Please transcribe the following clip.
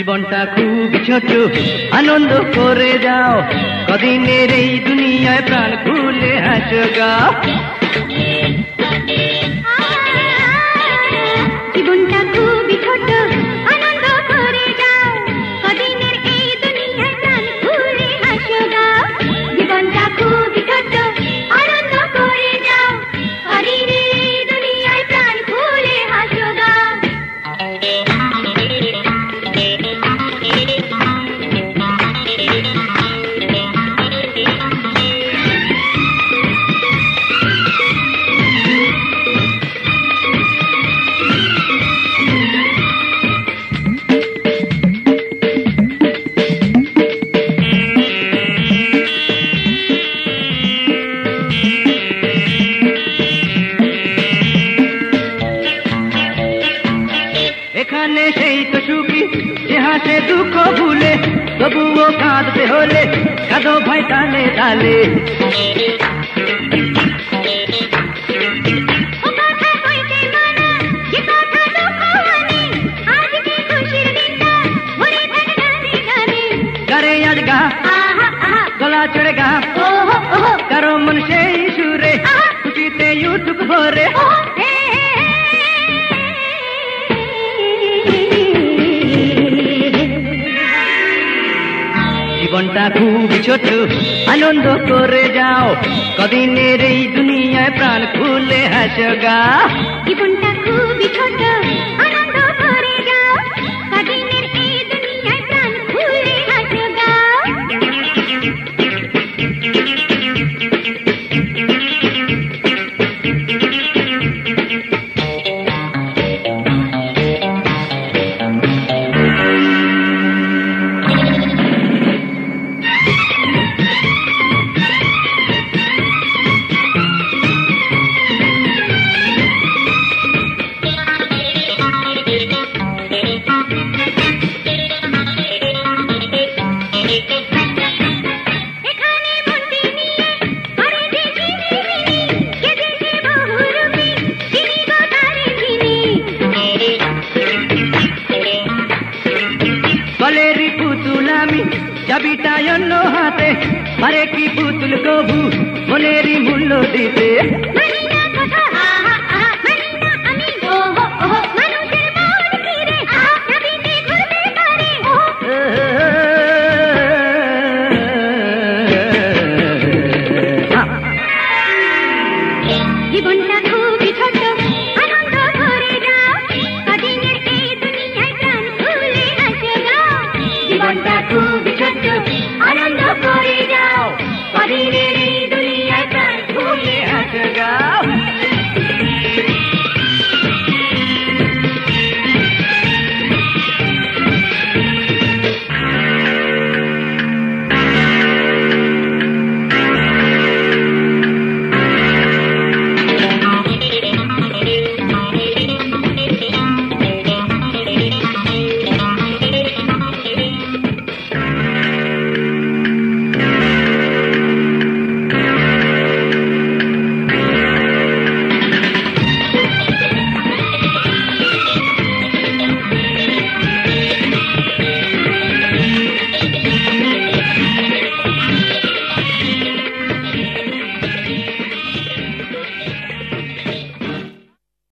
জীবনটা খুব ছোট, আনন্দ করে যাও, কদিনের এই দুনিয়ায় প্রাণ খুলে হাসো গা। জীবনটা খুবই ছোট, আনন্দ করে যাও, কদিনের এই দুনিয়ায় প্রাণ খুলে হাসো গা। জীবনটা খুবই ছোট, আনন্দ করে যাও, কদিনের এই দুনিয়ায় প্রাণ খুলে হাসো গা। এখানে সেই তো সুখী যে হাসে দুঃখ ভুলে, তবুও কাঁদতে হলে কাঁদো ভাই তালে তালে। গারে আজ গা গলা চড়ে গা, কারো মন সেই সুরে খুশিতে ইউটুক ভরে। জীবনটা খুব ছোট, আনন্দ করে যাও, কদিনের এই দুনিয়ায় প্রাণ খুলে হাসো গা। জীবনটা খুবই ছোট, আনন্দ করে যাও, কদিনের এই দুনিয়ায় প্রাণ খুলে হাসো গা। বলেরি পুতুল আমি, চাবিটা অন্য হাতে, মারে কি পুতুল কবু মনেরই মূল্য দিতে। জীবনটা খুবই ছোট, আনন্দ করে যাও, কদিনের এই দুনিয়ায় প্রাণ খুলে হাসো গা। জীবনটা খুব ছোট, আনন্দ করে যাও, কদিনের এই দুনিয়ায় প্রাণ খুলে হাসো গা।